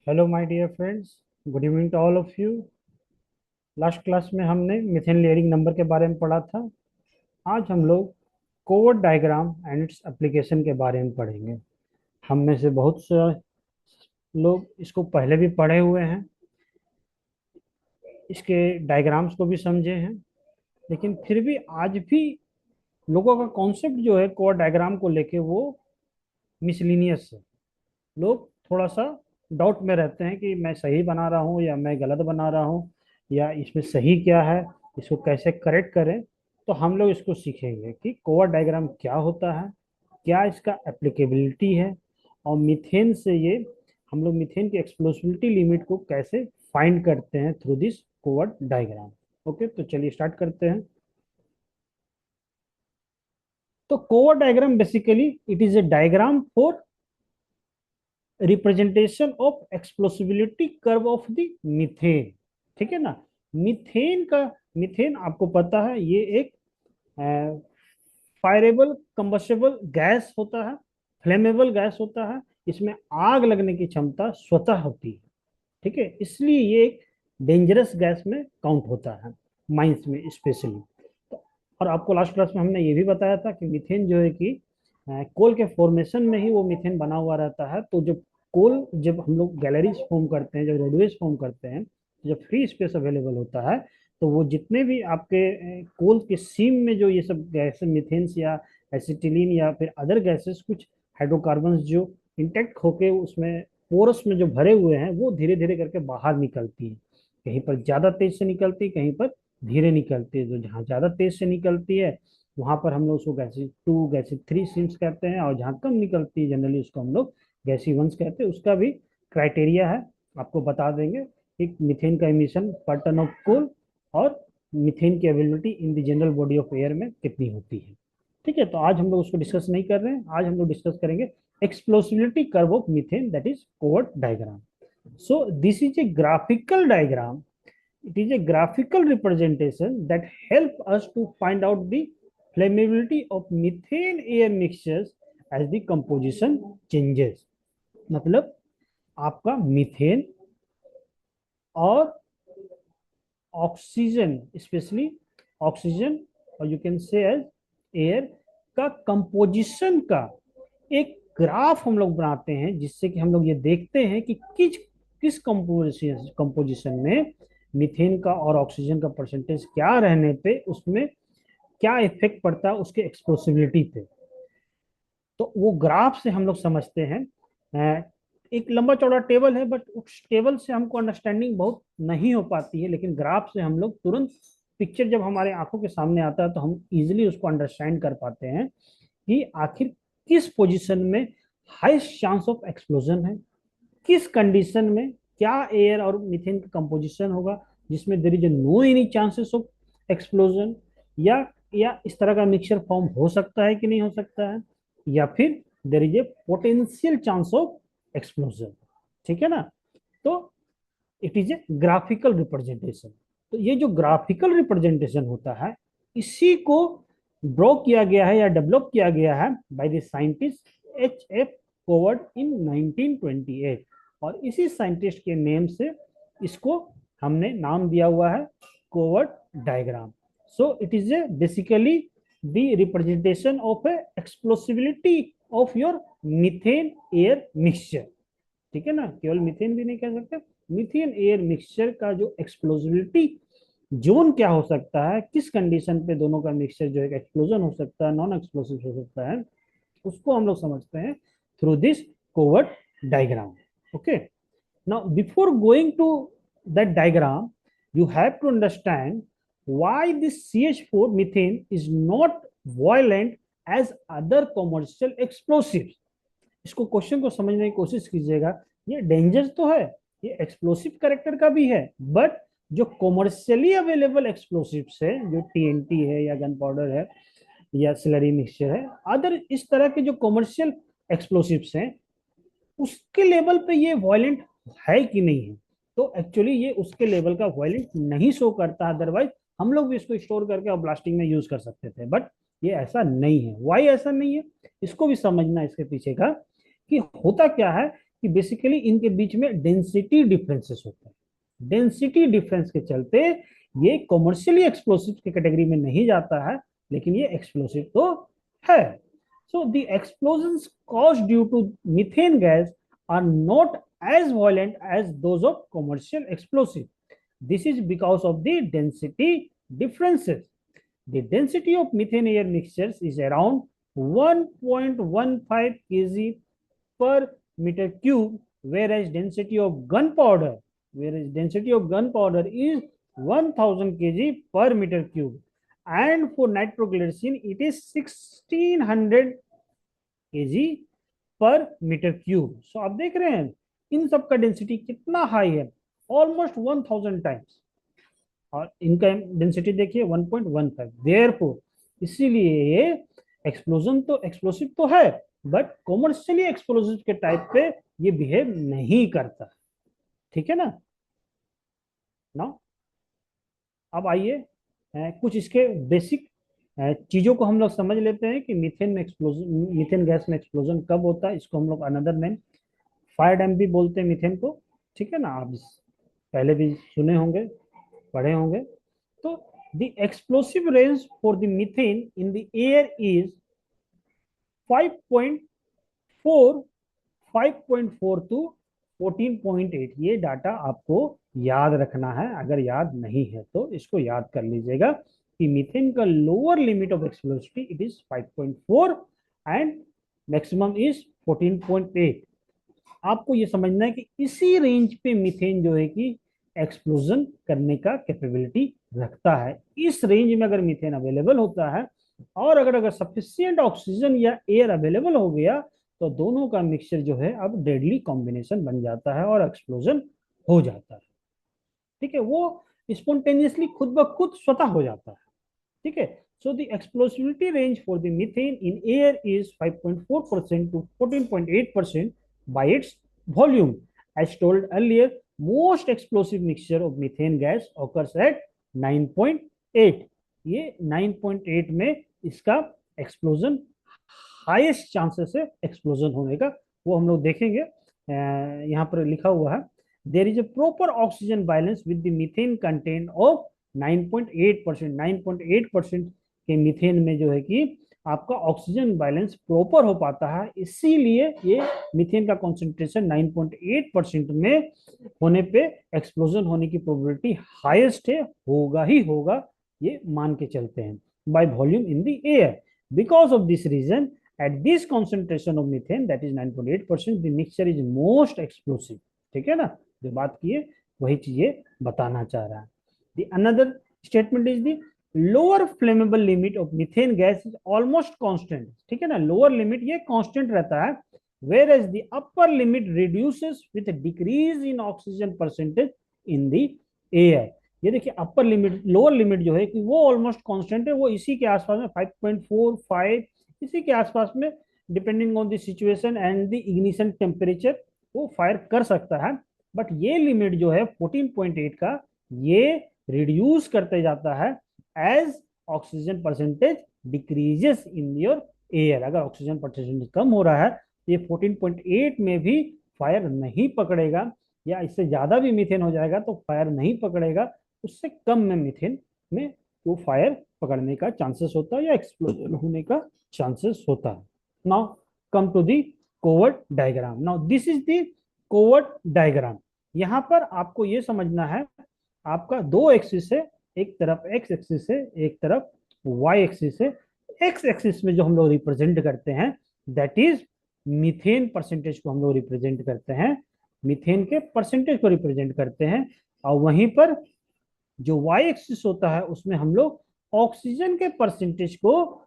Hello my dear friends, good evening to all of you. Last class में हमने methane layering number के बारे में पढ़ा था। आज हम लोग covert diagram and its application के बारे में पढ़ेंगे। हम में से बहुत से लोग इसको पहले भी पढ़े हुए हैं, इसके डायग्राम्स को भी समझे हैं, लेकिन फिर भी आज भी लोगों का कॉन्सेप्ट जो है कोवर्ट डायग्राम को लेके वो मिसलिनियस है। लोग थोड़ा सा डाउट में रहते हैं कि मैं सही बना रहा हूँ या मैं गलत बना रहा हूँ, या इसमें सही क्या है, इसको कैसे करेक्ट करें। तो हम लोग इसको सीखेंगे कि कोवर डायग्राम क्या होता है, क्या इसका एप्लीकेबिलिटी है, और मीथेन से ये हम लोग मीथेन की एक्सप्लोसिबिलिटी लिमिट को कैसे फाइंड करते हैं through this Coward diagram. Okay, तो चलिए स्टार्ट करते हैं। तो Coward diagram basically it is a diagram for representation of explosibility curve of the methane. ठीक है ना। मीथेन का, मीथेन आपको पता है ये एक फायरेबल कंबस्टेबल गैस होता है, फ्लेमेबल गैस होता है। इसमें आग लगने की क्षमता स्वतः होती है। ठीक है, इसलिए ये एक डेंजरस गैस में काउंट होता है, माइंस में स्पेशली। तो और आपको लास्ट क्लास में हमने ये भी बताया था कि मीथेन जो है कि कोल के फॉर्मेशन में ही वो मीथेन बना हुआ रहता है। तो जब कोल, जब हम लोग गैलरीज फॉर्म करते हैं, जब रोडवेज फॉर्म करते हैं, जब फ्री स्पेस अवेलेबल होता है, तो वो जितने भी आपके कोल के सीम में जो ये सब गैसेस, मीथेन्स या एसिटिलीन या फिर अदर गैसेस, कुछ हाइड्रोकार्बन जो इंटेक्ट होके उसमें पोरस में जो भरे हुए हैं, वो धीरे धीरे करके बाहर निकलती है। कहीं पर ज्यादा तेज से निकलती है, कहीं पर धीरे निकलती है। जो जहाँ ज्यादा तेज से निकलती है वहां पर हम लोग उसको गैसी टू, गैसी थ्री सीम्स कहते हैं, और जहाँ कम निकलती है जनरली उसको हम लोग गैसी वंस कहते हैं। उसका भी क्राइटेरिया है, आपको बता देंगे कि मीथेन का एमिशन पर टन ऑफ कोल और मीथेन की availability in the general body of air में कितनी होती है। ठीक है, तो आज हम लोग उसको डिस्कस नहीं कर रहे हैं। आज हम लोग डिस्कस करेंगे explosibility curve of methane, that is Covert diagram. So this is a graphical diagram. It is a graphical representation that help us to find out the flammability of methane air mixtures as the composition changes. मतलब आपका methane और oxygen, specially oxygen, और you can say as air का composition का एक graph हम लोग बनाते हैं, जिससे कि हम लोग ये देखते हैं कि किस किस कंपोजिशन कंपोजिशन में मीथेन का और ऑक्सीजन का परसेंटेज क्या रहने पे उसमें क्या इफेक्ट पड़ता है उसके एक्सप्लोसिबिलिटी पे। तो वो ग्राफ से हम लोग समझते हैं। एक लंबा चौड़ा टेबल है, बट उस टेबल से हमको अंडरस्टैंडिंग बहुत नहीं हो पाती है, लेकिन ग्राफ से हम लोग तुरंत, पिक्चर जब हमारे आंखों के सामने आता है तो हम इजिली उसको अंडरस्टैंड कर पाते हैं कि आखिर किस पोजीशन में हाईएस्ट चांस ऑफ एक्सप्लोजन है, किस कंडीशन में क्या एयर और मीथेन का कंपोजिशन होगा जिसमें there is no any chances of explosion, या इस तरह का मिक्सचर फॉर्म हो सकता है कि नहीं हो सकता है, या फिर there is a potential chance of explosion. ठीक है ना। तो it is a graphical representation. तो ये जो ग्राफिकल रिप्रेजेंटेशन होता है, इसी को ड्रॉ किया गया है या डेवलप किया गया है by the scientist H F Coward in 1928। और इसी साइंटिस्ट के नेम से इसको हमने नाम दिया हुआ है Coward diagram. So it is a basically the representation of a explosibility of your methane air mixture. ठीक है ना, केवल मीथेन भी नहीं कह सकते, मीथेन एयर मिक्सचर का जो एक्सप्लोजिबिलिटी जोन क्या हो सकता है, किस कंडीशन पे दोनों का मिक्सचर जो है एक्सप्लोजन हो सकता है, नॉन एक्सप्लोसिव हो सकता है, उसको हम लोग समझते हैं through this Coward diagram. Okay, now before going to that diagram, you have to understand why this CH4 methane is not violent as other commercial explosives. इसको क्वेश्चन को समझने की कोशिश कीजिएगा। ये डेंजर तो है, ये एक्सप्लोसिव कैरेक्टर का भी है, बट जो कॉमर्शियली अवेलेबल एक्सप्लोसिव्स है, जो टीएनटी है या गन पाउडर है या स्लरी मिक्सचर है, अदर इस तरह के जो कॉमर्शियल एक्सप्लोसिव्स हैं, उसके लेवल पे ये वायलेंट है कि नहीं है। तो एक्चुअली ये उसके लेवल का वायलेंट नहीं शो करता, अदरवाइज हम लोग भी इसको स्टोर करके और ब्लास्टिंग में यूज कर सकते थे, बट ये ऐसा नहीं है। वाई ऐसा नहीं है, इसको भी समझना इसके पीछे का कि होता क्या है कि बेसिकली इनके बीच में डेंसिटी डिफरेंसेस होते हैं। डेंसिटी डिफरेंस के चलते ये कॉमर्शियली एक्सप्लोसिव की कैटेगरी में नहीं जाता है, लेकिन ये एक्सप्लोसिव तो है। So the explosions caused due to methane gas are not as violent as those of commercial explosive. This is because of the density differences. The density of methane air mixtures is around 1.15 kg per meter cube, whereas density of gunpowder is 1000 kg per meter cube, and for nitroglycerin it is 1600 kg पर metre cube. सो आप देख रहे हैं इन सब का density कितना high है, almost 1000 times, और इनका डेंसिटी देखिए 1.15। देयरफॉर इसीलिए ये एक्सप्लोसिव तो है, बट कॉमर्शियली एक्सप्लोसिव के टाइप पे ये बिहेव नहीं करता। ठीक है ना। ना अब आइए कुछ इसके बेसिक चीजों को हम लोग समझ लेते हैं कि मीथेन गैस में एक्सप्लोजन कब होता है। इसको हम लोग अनदर नेम फायर डैम भी बोलते हैं मीथेन को। ठीक है ना, आप पहले भी सुने होंगे, पढ़े होंगे। तो the explosive range for the methane in the air is 5.4 to 14.8। ये डाटा आपको याद रखना है, अगर याद नहीं है तो इसको याद कर लीजिएगा कि मीथेन का lower limit of explosivity it is 5.4 and maximum is 14.8। आपको ये समझना है कि इसी रेंज पे मीथेन जो है कि एक्सप्लोजन करने का कैपेबिलिटी रखता है। इस रेंज में अगर मीथेन अवेलेबल होता है और अगर सफिशिएंट ऑक्सीजन या एयर अवेलेबल हो गया तो दोनों का मिक्सचर जो है अब डेडली कॉम्बिनेशन बन जाता है और एक्सप्लोजन हो जाता है। ठीक है, वो स्पॉन्टेनियसली खुद ब खुद स्वतः हो जाता है। ठीक है, so the explosivity range for the methane in air is 5.4% to 14.8% by its volume. As told earlier, most explosive mixture of methane gas occurs at 9.8। ये 9.8 में इसका एक्सप्लोजन हाईएस्ट चांसेस है एक्सप्लोजन होने का, वो हम लोग देखेंगे। यहाँ पर लिखा हुआ है there is a proper oxygen balance with the methane content of 9.8%। 9.8% के मीथेन में जो है कि आपका ऑक्सीजन बैलेंस प्रॉपर हो पाता है, इसीलिए ये मीथेन का कॉन्सेंट्रेशन 9.8% में होने पे एक्सप्लोजन होने की प्रोबेबिलिटी हाईएस्ट है, होगा ही होगा, ये मान के चलते हैं by volume in the air. Because of this reason at this concentration of methane that is 9.8% the mixture is most explosive। ठीक है ना, जो बात की है वही चीजें बताना चाह रहा है। The another statement is the lower flammable limit of methane gas is almost constant। ठीक है ना, लोअर लिमिट ये कांस्टेंट रहता है, whereas the upper limit reduces with a decrease in oxygen percentage in the air। ये देखिए upper limit lower limit जो है कि वो ऑलमोस्ट कांस्टेंट है, वो इसी के आसपास में 5.4 5 इसी के आसपास में depending on the situation and the ignition temperature वो फायर कर सकता है। बट ये लिमिट जो है 14.8 का ये रिड्यूस करते जाता है as oxygen percentage decreases in your air. अगर ऑक्सीजन परसेंटेज कम हो रहा है तो ये 14.8 में भी फायर नहीं पकड़ेगा, या इससे ज्यादा भी मीथेन हो जाएगा तो फायर नहीं पकड़ेगा, उससे कम में मीथेन में वो फायर पकड़ने का चांसेस होता है या एक्सप्लोजन होने का चांसेस होता है। Now come to the Coward diagram. Now this is the Coward diagram. यहाँ पर आपको ये समझना है आपका दो एक्सिस है, एक तरफ एक्स एक्सिस है, एक तरफ वाई एक्सिस है। एक्स एक्सिस में जो हम लोग रिप्रेजेंट करते हैं दैट इज मीथेन परसेंटेज को हम लोग रिप्रेजेंट करते हैं, मीथेन के परसेंटेज को रिप्रेजेंट करते हैं, और वहीं पर जो वाई एक्सिस होता है उसमें हम लोग ऑक्सीजन के परसेंटेज को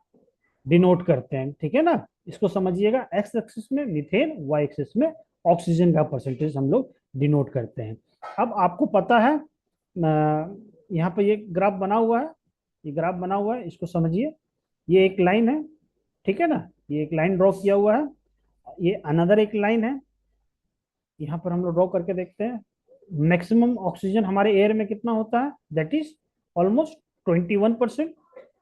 डिनोट करते हैं। ठीक है ना, इसको समझिएगा, एक्स एक्सिस में मीथेन, वाई एक्सिस में ऑक्सीजन का परसेंटेज हम लोग डिनोट करते हैं। अब आपको पता है यहाँ पर ये ग्राफ बना हुआ है, ये ग्राफ बना हुआ है, इसको समझिए। ये एक लाइन है, ठीक है ना, ये एक लाइन ड्रॉ किया हुआ है, ये अनदर एक लाइन है, यहाँ पर हम लोग ड्रॉ करके देखते हैं। मैक्सिमम ऑक्सीजन हमारे एयर में कितना होता है दैट इज ऑलमोस्ट 21%।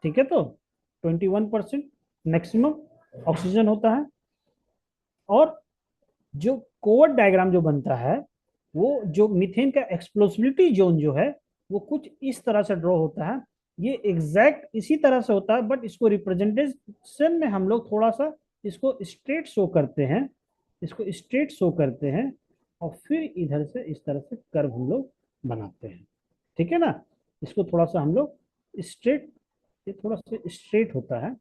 ठीक है, तो 21% मैक्सिमम ऑक्सीजन होता है, और जो कोवर्ट डायग्राम जो बनता है, वो जो मीथेन का एक्सप्लोसिबिलिटी जोन जो है वो कुछ इस तरह से ड्रॉ होता है। ये एग्जैक्ट इसी तरह से होता है, बट इसको रिप्रेजेंटेशन में हम लोग थोड़ा सा इसको स्ट्रेट शो करते हैं, इसको स्ट्रेट शो करते हैं, और फिर इधर से इस तरह से कर्व हम लोग बनाते हैं। ठीक है ना, इसको थोड़ा सा हम लोग स्ट्रेट, ये थोड़ा सा स्ट्रेट होता है,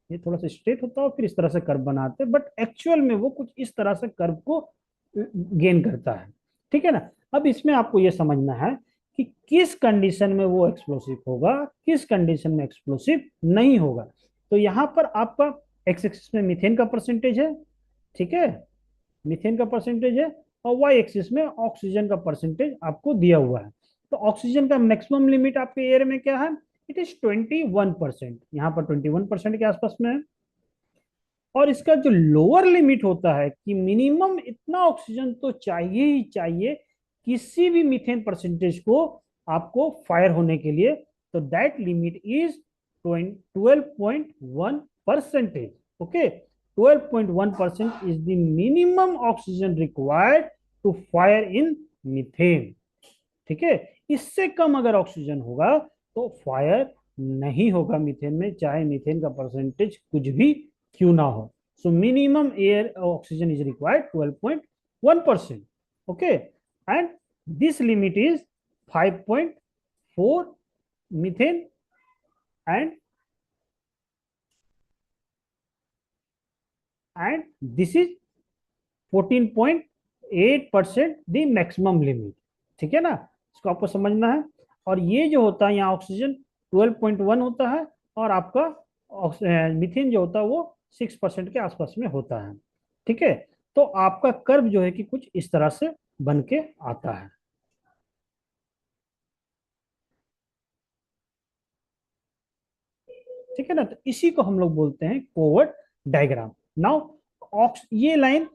ये थोड़ा सा स्ट्रेट होता है और फिर इस तरह से कर्व बनाते हैं, बट एक्चुअल में वो कुछ इस तरह से कर्व को गेन करता है। ठीक है ना, अब इसमें आपको ये समझना है कि किस कंडीशन में वो एक्सप्लोसिव होगा, किस कंडीशन में एक्सप्लोसिव नहीं होगा। तो यहाँ पर आपका एक्स एक्सिस में मीथेन का परसेंटेज है, ठीक है, मीथेन का परसेंटेज है, और वाई एक्सिस में ऑक्सीजन का परसेंटेज आपको दिया हुआ है। तो ऑक्सीजन का मैक्सिमम लिमिट आपके एयर में क्या है, इट इज 21%, यहाँ पर 21% के आसपास में है। और इसका जो लोअर लिमिट होता है कि मिनिमम इतना ऑक्सीजन तो चाहिए ही चाहिए किसी भी मीथेन परसेंटेज को आपको फायर होने के लिए, तो that limit is 12.1%। Okay, 12.1% is the minimum oxygen required to fire in methane. ठीक है, इससे कम अगर ऑक्सीजन होगा तो फायर नहीं होगा मीथेन में, चाहे मीथेन का परसेंटेज कुछ भी क्यों ना हो। So minimum air oxygen is required 12.1%। Okay, and this limit is 5.4 methane and this is 14.8% the maximum limit. ठीक है ना, इसको आपको समझना है। और ये जो होता है यहाँ ऑक्सीजन 12.1 होता है, और आपका मीथेन जो होता है वो 6% के आसपास में होता है। ठीक है, तो आपका कर्व जो है कि कुछ इस तरह से बन के आता है। ठीक है ना, तो इसी को हम लोग बोलते हैं कोवर्ट डायग्राम। नाउ ये लाइन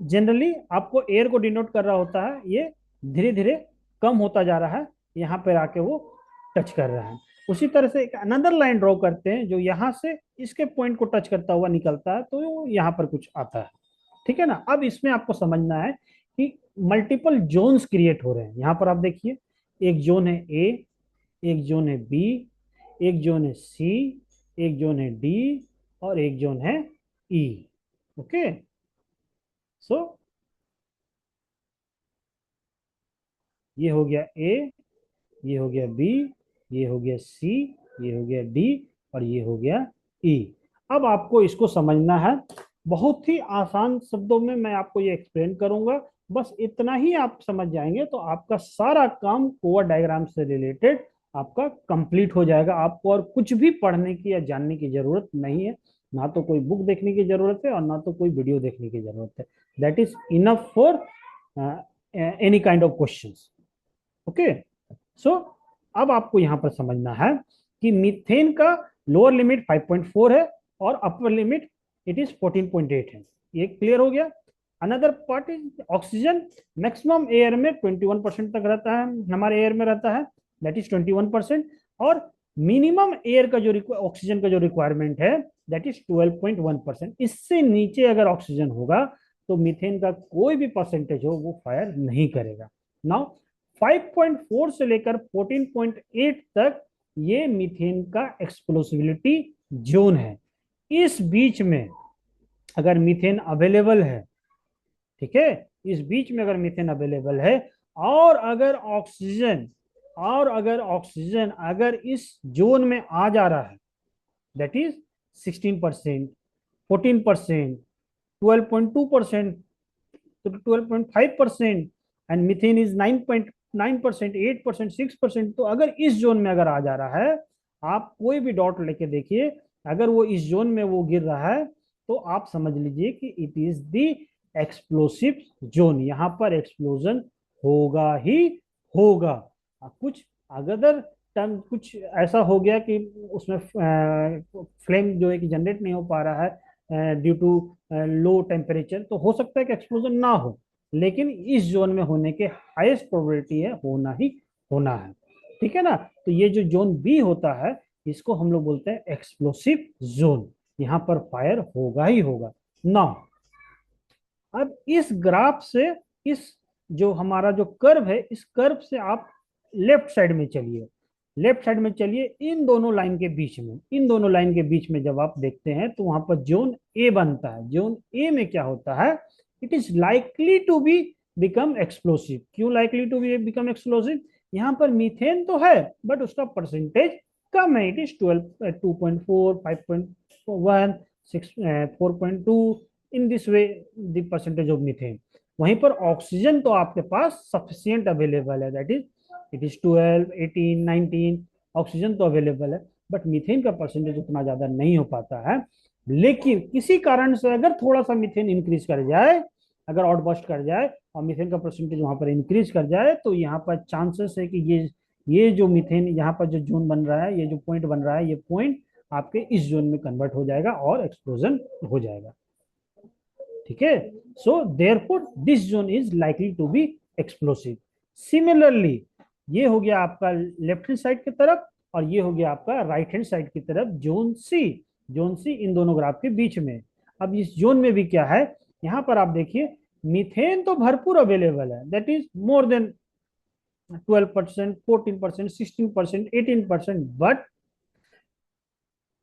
जनरली आपको एयर को डिनोट कर रहा होता है, ये धीरे धीरे कम होता जा रहा है, यहाँ पर आके वो टच कर रहा है। उसी तरह से एक अनदर लाइन ड्रॉ करते हैं जो यहाँ से इसके पॉइंट को टच करता हुआ निकलता है, तो वो यहाँ पर कुछ आता है। ठीक है ना, अब इसमें आपको समझना है कि मल्टीपल जोन्स क्रिएट हो रहे हैं। यहाँ पर आप देखिए, एक जोन है ए, एक जोन है बी, एक जोन है सी, एक जोन है डी, और एक जोन है ई। ओके, सो ये हो गया ए, ये हो गया बी, ये हो गया सी, ये हो गया डी, और ये हो गया ई। अब आपको इसको समझना है, बहुत ही आसान शब्दों में मैं आपको ये एक्सप्लेन करूंगा, बस इतना ही आप समझ जाएंगे तो आपका सारा काम कोवर डायग्राम से रिलेटेड आपका कंप्लीट हो जाएगा। आपको और कुछ भी पढ़ने की या जानने की जरूरत नहीं है, ना तो कोई बुक देखने की जरूरत है और ना तो कोई वीडियो देखने की जरूरत है। That is enough for any kind of questions. Okay, so अब आपको यहां पर समझना है कि मीथेन का लोअर लिमिट 5.4 है और अपर लिमिट इट इज 14.8 है। ये क्लियर हो गया। Another part is oxygen, maximum air में 21% तक रहता है, हमारे एयर में रहता है, दैट इज 21%। और मिनिमम एयर का जो ऑक्सीजन का जो रिक्वायरमेंट है दैट इज 12.1%। इससे नीचे अगर ऑक्सीजन होगा तो मीथेन का कोई भी परसेंटेज हो वो फायर नहीं करेगा। नाउ 5.4 से लेकर 14.8 तक ये मीथेन का एक्सप्लोसिबिलिटी जोन है। इस बीच में अगर मीथेन अवेलेबल है, ठीक है, इस बीच में अगर मीथेन अवेलेबल है, और अगर ऑक्सीजन, अगर इस जोन में आ जा रहा है, दैट इज 16%, 14%, 12.2%, तो 12.5%, एंड मीथेन इज 9.9%, 8%, 6%। तो अगर इस जोन में अगर आ जा रहा है, आप कोई भी डॉट लेके देखिए, अगर वो इस जोन में वो गिर रहा है तो आप समझ लीजिए कि it is the explosive zone, यहाँ पर एक्सप्लोजन होगा ही होगा। कुछ अगर टर्म कुछ ऐसा हो गया कि उसमें फ्लेम जो है कि जनरेट नहीं हो पा रहा है ड्यू टू लो टेम्परेचर, तो हो सकता है कि एक्सप्लोजन ना हो, लेकिन इस जोन में होने के हाईएस्ट प्रोबेबिलिटी है होना ही होना है। ठीक है ना, तो ये जो जोन बी होता है इसको हम लोग बोलते हैं एक्सप्लोसिव जोन, यहाँ पर फायर होगा ही होगा। नाउ अब इस ग्राफ से, इस जो हमारा जो कर्व है, इस कर्व से आप लेफ्ट साइड में चलिए, लेफ्ट साइड में चलिए, इन दोनों लाइन के बीच में, इन दोनों लाइन के बीच में जब आप देखते हैं तो वहां पर जोन ए बनता है। जोन ए में क्या होता है, it is likely to be become explosive. क्यों likely to be become explosive, यहाँ पर मीथेन तो है बट उसका परसेंटेज कम है, it is 12, 2.4, 5.1, 6, 4.2, in this way the percentage of methane. वहीं पर ऑक्सीजन तो आपके पास सफिशियंट अवेलेबल है, that is it is 12, 18, 19, oxygen तो अवेलेबल है, बट मीथेन का परसेंटेज उतना ज्यादा नहीं हो पाता है। लेकिन किसी कारण से अगर थोड़ा सा मीथेन इंक्रीज कर जाए, अगर आउटबर्स्ट कर जाए और मीथेन का परसेंटेज वहां पर इंक्रीज कर जाए, तो यहाँ पर चांसेस है कि ये जो मीथेन यहाँ पर जो जोन बन रहा है, ये जो पॉइंट बन रहा है, ये पॉइंट आपके इस जोन में कन्वर्ट हो जाएगा और एक्सप्लोजन हो जाएगा। ठीक है, so therefore this zone is likely to be explosive. Similarly ये हो गया आपका लेफ्ट हैंड साइड की तरफ, और ये हो गया आपका राइट हैंड साइड की तरफ जोन सी। जोन सी इन दोनों ग्राफ के बीच में। अब इस जोन में भी क्या है, यहां पर आप देखिए मीथेन तो भरपूर अवेलेबल है, that is more than 12%, 14%, 16%, 18%, but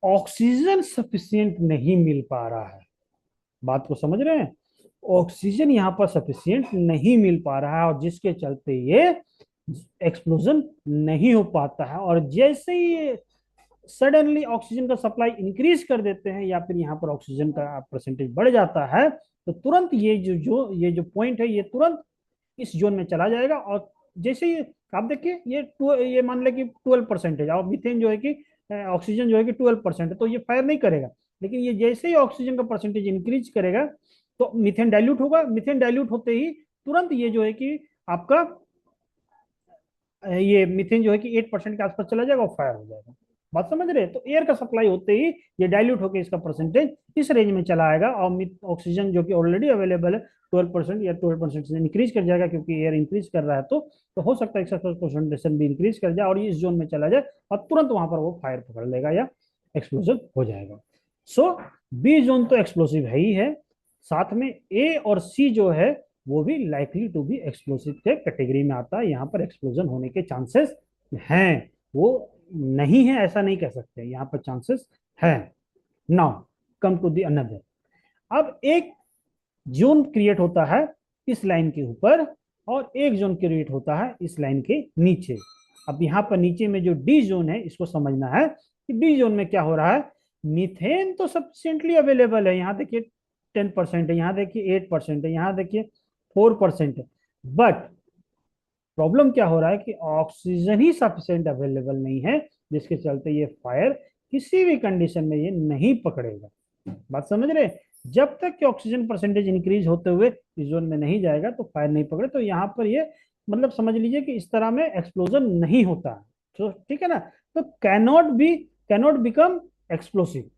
oxygen sufficient नहीं मिल पा रहा है। बात को समझ रहे हैं, ऑक्सीजन यहाँ पर सफिशियंट नहीं मिल पा रहा है, और जिसके चलते ये एक्सप्लोजन नहीं हो पाता है। और जैसे ही सडनली ऑक्सीजन का सप्लाई इंक्रीज कर देते हैं, या फिर यहाँ पर ऑक्सीजन का परसेंटेज बढ़ जाता है, तो तुरंत ये जो पॉइंट है, ये तुरंत इस जोन में चला जाएगा। और जैसे ही आप देखिए ये मान ले कि 12% है, और मीथेन जो है कि ऑक्सीजन जो है कि 12% है, तो ये फायर नहीं करेगा। लेकिन ये जैसे ही ऑक्सीजन का परसेंटेज इंक्रीज करेगा, तो मीथेन डाइल्यूट होगा। मीथेन डाइल्यूट होते ही तुरंत ये जो है कि आपका ये मीथेन जो है कि 8% के आसपास चला जाएगा और फायर हो जाएगा। बात समझ रहे हैं, तो एयर का सप्लाई होते ही ये डाइल्यूट होकर इसका परसेंटेज इस रेंज में चला आएगा, और ऑक्सीजन जो कि ऑलरेडी अवेलेबल है 12% या 12% से इंक्रीज कर जाएगा, क्योंकि एयर इंक्रीज कर रहा है। तो हो सकता है परसेंटेशन भी इंक्रीज कर जाए और इस जोन में चला जाए, और तुरंत वहां पर वो फायर पकड़ लेगा या एक्सप्लोजन हो जाएगा। सो बी जोन तो एक्सप्लोसिव है ही है, साथ में ए और सी जो है वो भी लाइकली टू बी एक्सप्लोसिव के कैटेगरी में आता है। यहाँ पर एक्सप्लोजन होने के चांसेस हैं, वो नहीं है ऐसा नहीं कह सकते, यहाँ पर चांसेस है। Now come to the another. अब एक जोन क्रिएट होता है इस लाइन के ऊपर, और एक जोन क्रिएट होता है इस लाइन के नीचे। अब यहाँ पर नीचे में जो डी जोन है, इसको समझना है कि डी जोन में क्या हो रहा है। मीथेन तो सफिशिएंटली अवेलेबल है, यहाँ देखिए 10% है, यहाँ देखिए 8% है, यहाँ देखिए 4% है, बट प्रॉब्लम क्या हो रहा है कि ऑक्सीजन ही सफिशिएंट अवेलेबल नहीं है, जिसके चलते ये फायर किसी भी कंडीशन में ये नहीं पकड़ेगा। बात समझ रहे, जब तक कि ऑक्सीजन परसेंटेज इंक्रीज होते हुए इस जोन में नहीं जाएगा तो फायर नहीं पकड़े। तो यहाँ पर ये मतलब समझ लीजिए कि इस तरह में एक्सप्लोजन नहीं होता है, तो ठीक है ना। तो कैनॉट बिकम एक्सप्लोसिव,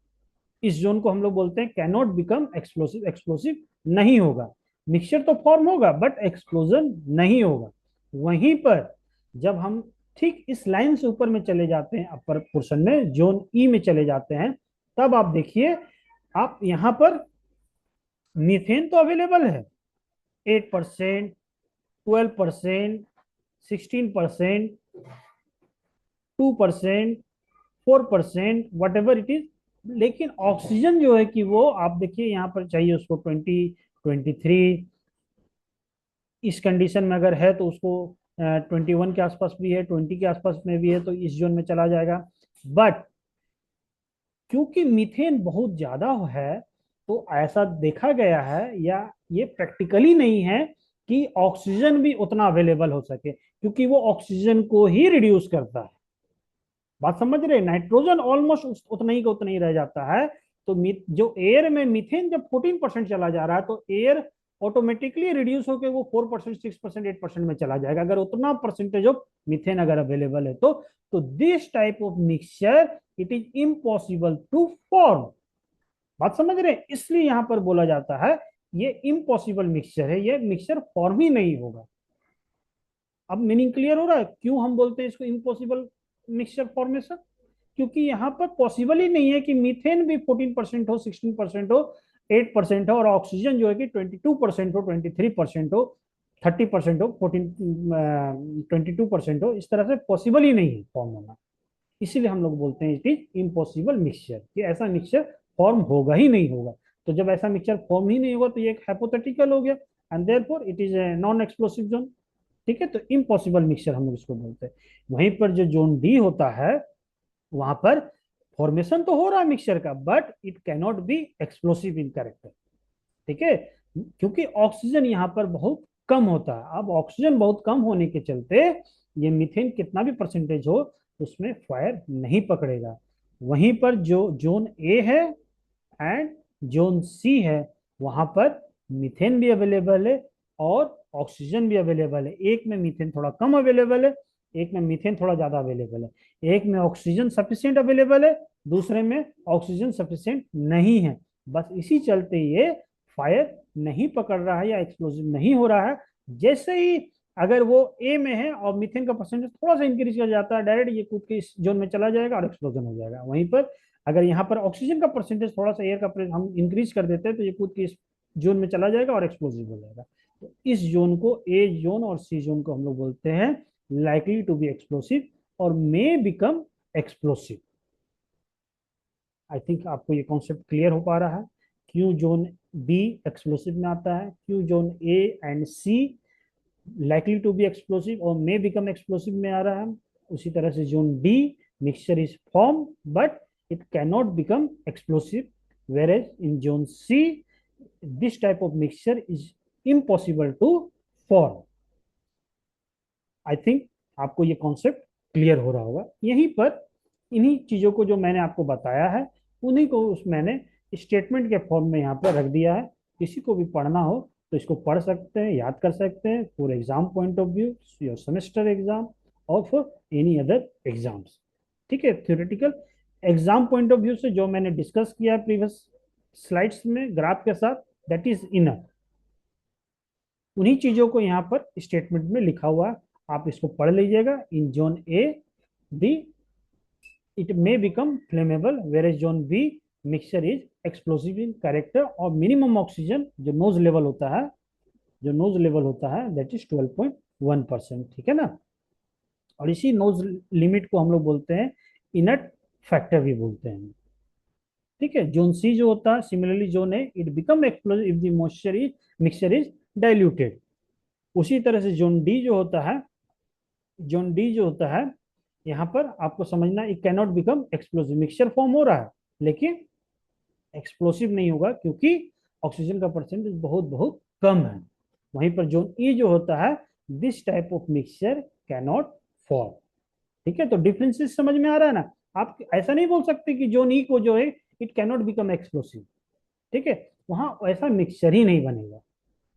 इस जोन को हम लोग बोलते हैं कैनॉट बिकम एक्सप्लोसिव। एक्सप्लोसिव नहीं होगा, मिक्सचर तो फॉर्म होगा बट एक्सप्लोजन नहीं होगा। वहीं पर जब हम ठीक इस लाइन से ऊपर में चले जाते हैं, अपर पोर्शन में जोन ई में चले जाते हैं, तब आप देखिए आप यहां पर मीथेन तो अवेलेबल है 8%, 12%, 16%, 2%, 4%, वट एवर इट इज। लेकिन ऑक्सीजन जो है कि वो आप देखिए यहाँ पर चाहिए उसको 20, 23, इस कंडीशन में अगर है तो उसको 21 के आसपास भी है, 20 के आसपास में भी है, तो इस जोन में चला जाएगा। बट क्योंकि मीथेन बहुत ज्यादा है, तो ऐसा देखा गया है, या ये प्रैक्टिकली नहीं है कि ऑक्सीजन भी उतना अवेलेबल हो सके, क्योंकि वो ऑक्सीजन को ही रिड्यूस करता है। बात समझ रहे, नाइट्रोजन ऑलमोस्ट उतना ही का उतना ही रह जाता है। तो जो एयर में मीथेन जब 14% चला जा रहा है, तो एयर ऑटोमेटिकली रिड्यूस होकर वो 4%, 6%, 8% में चला जाएगा, अगर उतना परसेंटेज ऑफ मीथेन अगर अवेलेबल है तो this type of mixture it is impossible to form. बात समझ रहे हैं, इसलिए यहां पर बोला जाता है ये इम्पॉसिबल मिक्सचर है, ये मिक्सचर फॉर्म ही नहीं होगा। अब मीनिंग क्लियर हो रहा है क्यों हम बोलते हैं इसको इम्पॉसिबल मिक्सचर फॉर्मेशन। क्योंकि यहाँ पर पॉसिबल ही नहीं है कि मीथेन भी 14% हो, 16% हो, 8% हो, और ऑक्सीजन जो है कि 22% हो, 23% हो, 30% हो, 22% हो, इस तरह से पॉसिबल ही नहीं है फॉर्म होना। इसीलिए हम लोग बोलते हैं इट इज इम्पॉसिबल मिक्सचर, कि ऐसा मिक्सचर फॉर्म होगा ही नहीं होगा। तो जब ऐसा मिक्सचर फॉर्म ही नहीं होगा तो ये एक हाइपोथेटिकल हो गया, and therefore it is a non explosive zone. ठीक है, तो इम्पॉसिबल मिक्सचर हम लोग इसको बोलते हैं। वहीं पर जो जोन डी होता है, वहां पर फॉर्मेशन तो हो रहा है मिक्सचर का, but it cannot be explosive in character. ठीक है, क्योंकि ऑक्सीजन यहाँ पर बहुत कम होता है। अब ऑक्सीजन बहुत कम होने के चलते ये मीथेन कितना भी परसेंटेज हो उसमें फायर नहीं पकड़ेगा। वहीं पर जो जोन ए है एंड जोन सी है, वहां पर मीथेन भी अवेलेबल है और ऑक्सीजन भी अवेलेबल है। एक में मीथेन थोड़ा कम अवेलेबल है, एक में मीथेन थोड़ा ज्यादा अवेलेबल है। एक में ऑक्सीजन सफिशियंट अवेलेबल है, दूसरे में ऑक्सीजन सफिशियंट नहीं है। बस इसी चलते ये फायर नहीं पकड़ रहा है या एक्सप्लोजिव नहीं हो रहा है। जैसे ही अगर वो ए में है और मीथेन का परसेंटेज थोड़ा सा इंक्रीज कर जाता है, डायरेक्ट ये कूद के इस जोन में चला जाएगा और एक्सप्लोजन हो जाएगा। वहीं पर अगर यहाँ पर ऑक्सीजन का परसेंटेज थोड़ा सा, एयर का हम इंक्रीज कर देते हैं, तो ये कूद के इस जोन में चला जाएगा और एक्सप्लोजिव हो जाएगा। तो इस जोन को, ए जोन और सी जोन को हम लोग बोलते हैं लाइकली टू बी एक्सप्लोसिव और may become explosive. I think आपको ये कॉन्सेप्ट क्लियर हो पा रहा है, क्यों जोन बी एक्सप्लोसिव में आता है, क्यों zone A and C likely to be explosive और मे बिकम एक्सप्लोसिव में आ रहा है। उसी तरह से zone D, mixture is form but it cannot become explosive, whereas in zone C this type of mixture is impossible to form. I think आपको ये concept clear हो रहा होगा। यहीं पर इन्हीं चीजों को जो मैंने आपको बताया है उन्हीं को उस मैंने स्टेटमेंट के फॉर्म में यहाँ पर रख दिया है। किसी को भी पढ़ना हो तो इसको पढ़ सकते हैं, याद कर सकते हैं for exam point of view, your semester exam और फॉर एनी अदर एग्जाम्स। ठीक है, theoretical exam point of view से जो मैंने डिस्कस किया है प्रीवियस स्लाइड्स में ग्राफ के साथ, दैट इज इनफ। उन्हीं चीजों को यहाँ पर स्टेटमेंट में लिखा हुआ है, आप इसको पढ़ लीजिएगा। In zone A the it may become flammable, whereas zone B mixture is explosive in character और मिनिमम ऑक्सीजन जो नोज लेवल होता है, जो नोज लेवल होता है दैट इज 12.1%। ठीक है ना, और इसी नोज लिमिट को हम लोग बोलते हैं इनट फैक्टर भी बोलते हैं। ठीक है, जोन सी जो होता है, similarly zone A it become explosive if the moisture is mixture is diluted. उसी तरह से जोन डी जो होता है, जोन डी जो होता है यहाँ पर आपको समझना, it cannot become explosive. Mixture form हो रहा है लेकिन एक्सप्लोसिव नहीं होगा क्योंकि ऑक्सीजन का परसेंटेज बहुत बहुत कम है। वहीं पर जोन ई जो होता है, this type of mixture cannot form. ठीक है, तो डिफरेंसेस समझ में आ रहा है ना। आप ऐसा नहीं बोल सकते कि जोन ई को जो है इट कैनॉट बिकम एक्सप्लोसिव। ठीक है, वहां ऐसा मिक्सचर ही नहीं बनेगा।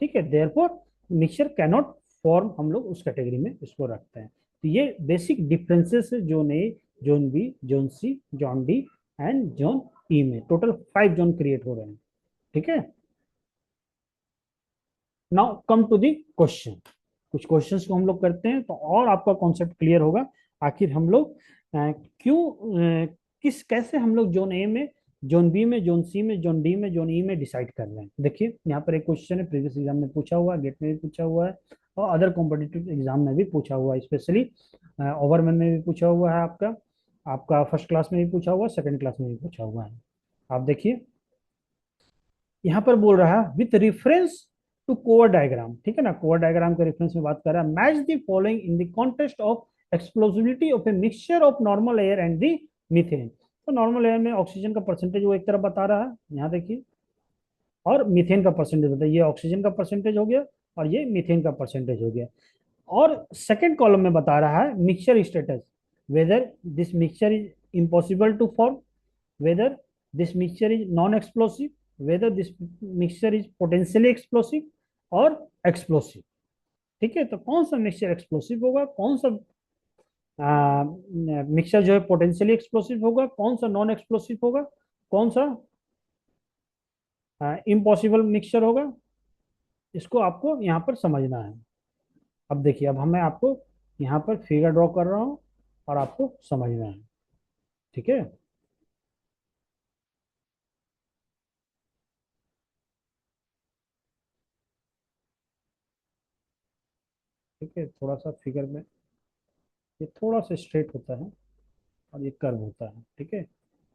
ठीक है, देयरफॉर मिक्सचर कैनॉट फॉर्म, हम लोग उस कैटेगरी में इसको रखते हैं। तो ये बेसिक डिफरेंसेस है zone A, zone B, zone C, zone D and zone E में। टोटल 5 जोन क्रिएट हो रहे हैं। ठीक है, now come to the question. कुछ क्वेश्चंस को हम लोग करते हैं तो और आपका कॉन्सेप्ट क्लियर होगा। आखिर हम लोग क्यों किस कैसे हम लोग जोन ए में, जोन बी में, जोन सी में, जोन डी में, जोन ई में डिसाइड कर रहे हैं। देखिए यहाँ पर एक क्वेश्चन है, प्रीवियस एग्जाम में पूछा हुआ है, गेट में भी पूछा हुआ है और अदर कॉम्पिटिटिव एग्जाम में भी पूछा हुआ है। स्पेशली ओवरमैन में भी पूछा हुआ है, आपका आपका फर्स्ट क्लास में भी पूछा हुआ है, सेकंड क्लास में भी पूछा हुआ है। आप देखिए यहाँ पर बोल रहा है with reference to cover diagram. ठीक है ना, कोवर डायग्राम के रेफरेंस में बात कर रहा है। Match the following in the context of explosivity of a mixture of normal air and the methane. तो नॉर्मल एयर में ऑक्सीजन का परसेंटेज वो एक तरफ बता रहा है, यहाँ देखिए, और मीथेन का परसेंटेज बता, ये ऑक्सीजन का परसेंटेज हो गया और ये मीथेन का परसेंटेज हो गया। और सेकेंड कॉलम में बता रहा है mixture status, whether this mixture is impossible to form, whether this mixture is non-explosive, whether this mixture is potentially explosive और explosive। ठीक है, तो कौन सा मिक्सचर एक्सप्लोसिव होगा, कौन सा मिक्सचर जो है पोटेंशियली एक्सप्लोसिव होगा, कौन सा नॉन एक्सप्लोसिव होगा, कौन सा इम्पॉसिबल मिक्सचर होगा, इसको आपको यहाँ पर समझना है। अब देखिए, अब मैं आपको यहाँ पर फिगर ड्रॉ कर रहा हूँ और आपको समझना है। ठीक है, ठीक है, थोड़ा सा फिगर में ये थोड़ा सा स्ट्रेट होता है और ये कर्व होता है। ठीक है,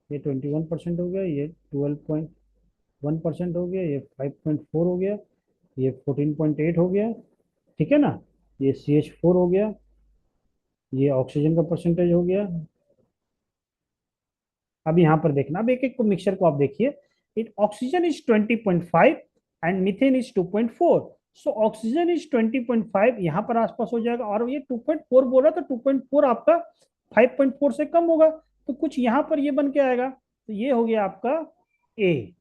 ये 21% हो गया, ये 12.1% हो गया, ये 5.4 हो गया, ये 14.8 हो गया। ठीक है ना, ये CH4 हो गया, ये ऑक्सीजन का परसेंटेज हो गया। अब यहाँ पर देखना, अब एक एक को मिक्सचर को आप देखिए। It oxygen is 20.5 and methane is 2.4। So oxygen is 20.5 यहाँ पर आसपास हो जाएगा, और ये 2.4 बोला तो 2.4 आपका 5.4 से कम होगा, तो कुछ यहाँ पर ये बन के आएगा। तो ये हो गया आपका A.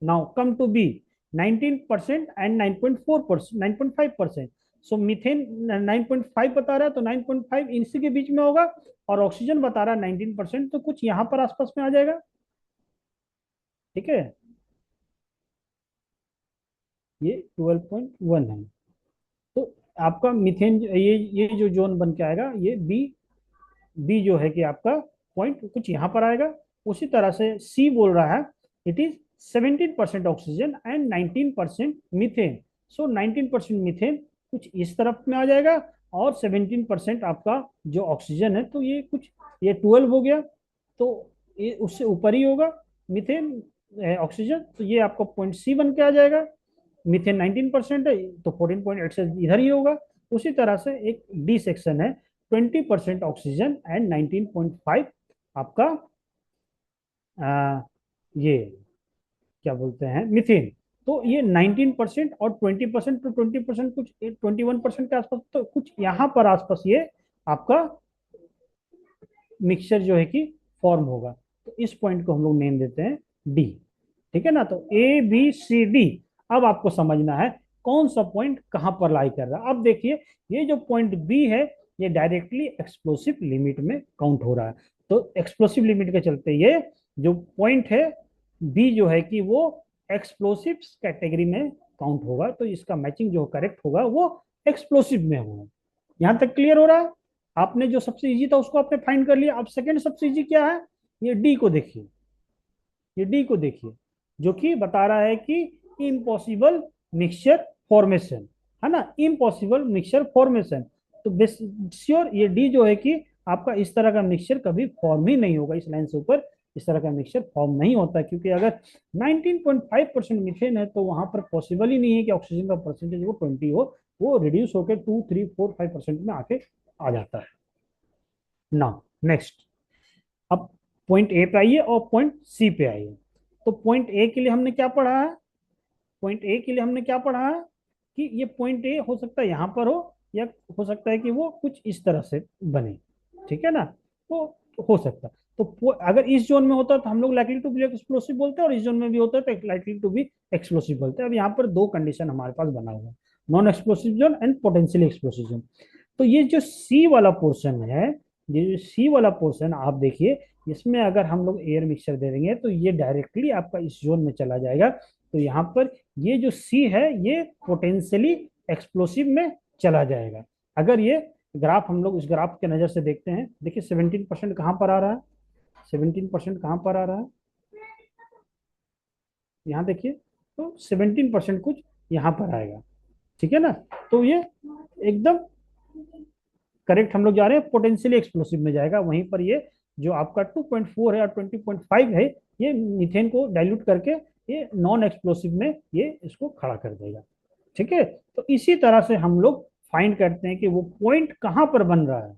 Now come to B, 19% and 9.4%, 9.5%। So methane 9.5 बता रहा है, तो 9.5 इसी के बीच में होगा, और ऑक्सीजन बता रहा है 19%, तो कुछ यहाँ पर आसपास में आ जाएगा। ठीक है, ये 12.1 है। तो आपका मीथेन, ये जो जोन बन के आएगा, ये बी, बी जो है कि आपका पॉइंट कुछ यहाँ पर आएगा। उसी तरह से सी बोल रहा है it is 17% oxygen and 19% methane. So 19% methane कुछ इस तरफ में आ जाएगा, और 17% आपका जो ऑक्सीजन है, तो ये कुछ, ये 12 हो गया, तो ये उससे ऊपर ही होगा मीथेन, ऑक्सीजन, तो ये आपका पॉइंट सी बन के आ जाएगा। मीथेन 19% है, तो 14.8 से इधर ही होगा। उसी तरह से एक डी सेक्शन है, 20% ऑक्सीजन एंड 19.5 आपका ये क्या बोलते हैं, मीथेन। तो ये 19% और 20%, तो 20% कुछ 21% के आसपास, तो कुछ यहाँ पर आसपास ये आपका मिक्सचर जो है कि फॉर्म होगा। तो इस पॉइंट को हम लोग नेम देते हैं डी। ठीक है ना, तो ABCD। अब आपको समझना है कौन सा पॉइंट कहां पर लाई कर रहा है। अब देखिए, ये जो पॉइंट बी है, ये डायरेक्टली एक्सप्लोसिव लिमिट में काउंट हो रहा है। तो एक्सप्लोसिव लिमिट के चलते ये जो पॉइंट है बी जो है कि वो एक्सप्लोसिव कैटेगरी में काउंट होगा, तो इसका मैचिंग जो करेक्ट होगा वो एक्सप्लोसिव में होगा। यहां तक क्लियर हो रहा है? आपने जो सबसे इजी था उसको आपने फाइंड कर लिया। अब सेकंड सबसे इजी क्या है, ये डी को देखिए, ये डी को देखिए, जो कि बता रहा है कि इम्पॉसिबल मिक्सचर फॉर्मेशन, है ना, इम्पॉसिबल मिक्सचर फॉर्मेशन। तो श्योर ये डी जो है कि आपका इस तरह का मिक्सचर कभी फॉर्म ही नहीं होगा, इस लाइन से ऊपर इस तरह का मिक्सचर फॉर्म नहीं होता, क्योंकि अगर 19.5% मीथेन है, तो वहां पर पॉसिबल ही नहीं है कि ऑक्सीजन का परसेंटेज वो 20 हो, वो रिड्यूस होकर 2, 3, 4, 5% में आके आ जाता है ना। नेक्स्ट, अब पॉइंट ए पे आइए और पॉइंट सी पे आइए। तो पॉइंट ए के लिए हमने क्या पढ़ा है, पॉइंट ए के लिए हमने क्या पढ़ा है कि ये पॉइंट ए हो सकता है यहाँ पर हो, या हो सकता है कि वो कुछ इस तरह से बने। ठीक है ना, तो हो सकता है। तो अगर इस जोन में होता है तो हम लोग लाइकली टू बी एक्सप्लोसिव बोलते हैं, और इस जोन में भी होता है तो लाइकली टू बी एक्सप्लोसिव बोलते हैं। अब यहाँ पर दो कंडीशन हमारे पास बना हुआ है, non explosive zone and potentially explosive zone. तो ये जो सी वाला पोर्शन है, ये जो सी वाला पोर्शन आप देखिए, इसमें अगर हम लोग एयर मिक्सचर दे देंगे तो ये डायरेक्टली आपका इस जोन में चला जाएगा। तो यहाँ पर ये जो सी है ये पोटेंशियली एक्सप्लोसिव में चला जाएगा। अगर ये ग्राफ हम लोग इस ग्राफ के नजर से देखते हैं, देखिए 17% कहाँ पर आ रहा है, 17% कहाँ पर आ रहा है, यहाँ देखिए, तो 17% कुछ यहाँ पर आएगा। ठीक है ना, तो ये एकदम करेक्ट हम लोग जा रहे हैं, पोटेंशियली एक्सप्लोसिव में जाएगा। वहीं पर ये जो आपका 2.4 है और 20.5 है, ये मीथेन को डाइल्यूट करके ये नॉन एक्सप्लोसिव में ये इसको खड़ा कर देगा। ठीक है, तो इसी तरह से हम लोग फाइंड करते हैं कि वो पॉइंट कहाँ पर बन रहा है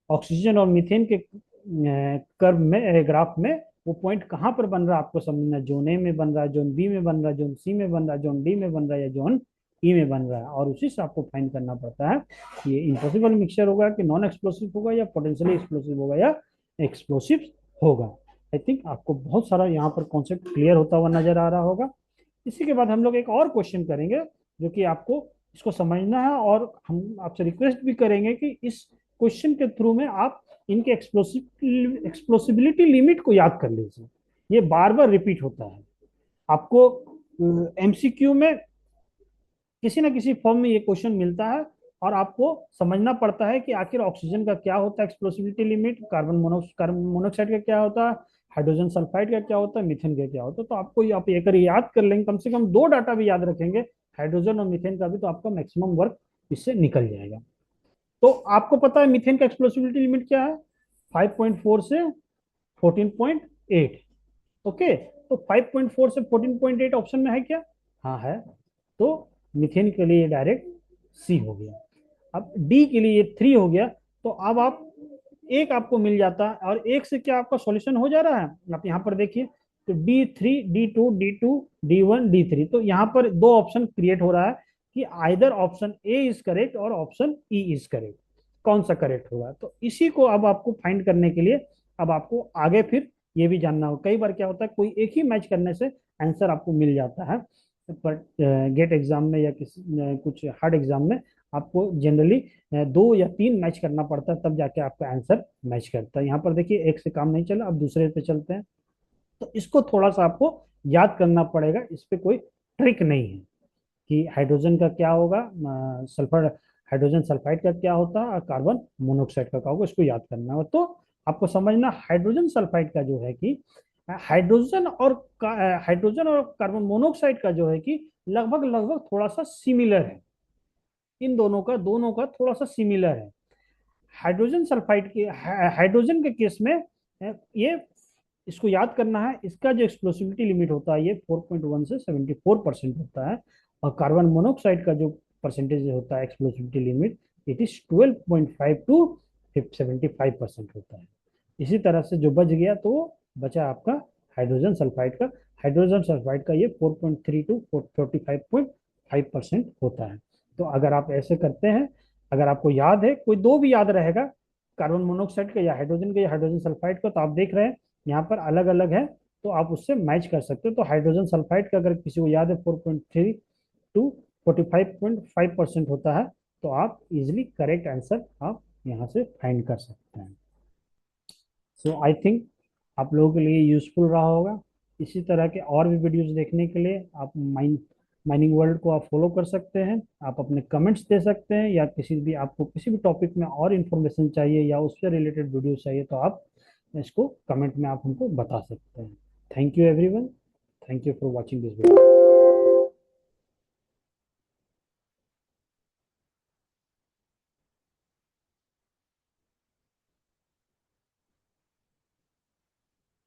ऑक्सीजन और मीथेन के कर्व में, ग्राफ में। वो पॉइंट कहाँ पर बन रहा है आपको समझना, जोन ए में बन रहा है, जोन बी में बन रहा है, जोन सी में बन रहा है, जोन डी में बन रहा है, या जोन ई में बन रहा है, और उसी से आपको फाइंड करना पड़ता है ये इम्पॉसिबल मिक्सचर होगा कि नॉन एक्सप्लोसिव होगा, या पोटेंशियली एक्सप्लोसिव होगा, या एक्सप्लोसिव होगा। आई थिंक आपको बहुत सारा यहाँ पर कॉन्सेप्ट क्लियर होता हुआ नजर आ रहा होगा। इसी के बाद हम लोग एक और क्वेश्चन करेंगे, जो कि आपको इसको समझना है, और हम आपसे रिक्वेस्ट भी करेंगे कि इस क्वेश्चन के थ्रू में आप इनके एक्सप्लोसिबिलिटी लिमिट को याद कर लीजिए। ये बार बार रिपीट होता है आपको, MCQ में किसी ना किसी फॉर्म में ये क्वेश्चन मिलता है, और आपको समझना पड़ता है कि आखिर ऑक्सीजन का क्या होता है एक्सप्लोसिबिलिटी लिमिट, कार्बन मोनोऑक्साइड का क्या होता है, हाइड्रोजन सल्फाइड का क्या होता है, मीथेन का क्या होता है। तो आपको आप ये कर याद कर लेंगे, कम से कम दो डाटा भी याद रखेंगे, हाइड्रोजन और मीथेन का भी, तो आपका मैक्सिमम वर्क इससे निकल जाएगा। तो आपको पता है मीथेन का एक्सप्लोसिबिलिटी लिमिट क्या है, 5.4 से 14.8। ओके, तो 5.4 से 14.8 ऑप्शन में है क्या? हाँ है। तो मीथेन के लिए डायरेक्ट सी हो गया। अब डी के लिए 3 हो गया। तो अब आप एक आपको मिल जाता है, और एक से क्या आपका सॉल्यूशन हो जा रहा है, आप यहाँ पर देखिए। तो D3 D2 D1 D3, तो यहाँ पर दो ऑप्शन क्रिएट हो रहा है कि either option A is correct और ऑप्शन ई इज करेक्ट, कौन सा करेक्ट होगा। तो इसी को अब आपको फाइंड करने के लिए अब आपको आगे फिर ये भी जानना होगा। कई बार क्या होता है, कोई एक ही मैच करने से आंसर आपको मिल जाता है, बट गेट एग्जाम में या किसी कुछ हार्ड एग्जाम में आपको जनरली 2 या 3 मैच करना पड़ता है, तब जाके आपका आंसर मैच करता है। यहाँ पर देखिए एक से काम नहीं चला, अब दूसरे पे चलते हैं। तो इसको थोड़ा सा आपको याद करना पड़ेगा, इस पे कोई ट्रिक नहीं है कि हाइड्रोजन का क्या होगा, सल्फर हाइड्रोजन सल्फाइड का क्या होता है और कार्बन मोनोऑक्साइड का क्या होगा, इसको याद करना होगा। तो आपको समझना हाइड्रोजन सल्फाइड का जो है कि हाइड्रोजन और कार्बन मोनोऑक्साइड का जो है कि लगभग लगभग थोड़ा सा सिमिलर है। इन दोनों का थोड़ा सा सिमिलर है। हाइड्रोजन सल्फाइड के हाइड्रोजन के केस में ये इसको याद करना है, इसका जो एक्सप्लोसिविटी लिमिट होता है ये 4.1 से 74% होता है। और कार्बन मोनोऑक्साइड का जो परसेंटेज होता है एक्सप्लोसिविटी लिमिट, इट इज 12.5 टू 75% होता है। इसी तरह से जो बच गया तो बचा आपका हाइड्रोजन सल्फाइड का। हाइड्रोजन सल्फाइड का ये 4.3 टू 45.5% होता है। तो अगर आप ऐसे करते हैं, अगर आपको याद है, कोई दो भी याद रहेगा, कार्बन मोनोऑक्साइड का या हाइड्रोजन सल्फाइड का, तो आप देख रहे हैं यहाँ पर अलग अलग है, तो आप उससे मैच कर सकते हो। तो हाइड्रोजन सल्फाइड का अगर किसी को याद है 4.3 टू 45.5% होता है, तो आप इजिली करेक्ट आंसर आप यहाँ से फाइंड कर सकते हैं। सो आई थिंक आप लोगों के लिए यूजफुल रहा होगा। इसी तरह के और भी वीडियोस देखने के लिए आप माइनिंग वर्ल्ड को आप फॉलो कर सकते हैं। आप अपने कमेंट्स दे सकते हैं, या आपको किसी भी टॉपिक में और इन्फॉर्मेशन चाहिए या उससे रिलेटेड वीडियो चाहिए, तो आप इसको कमेंट में आप हमको बता सकते हैं। Thank you everyone, thank you for watching this video.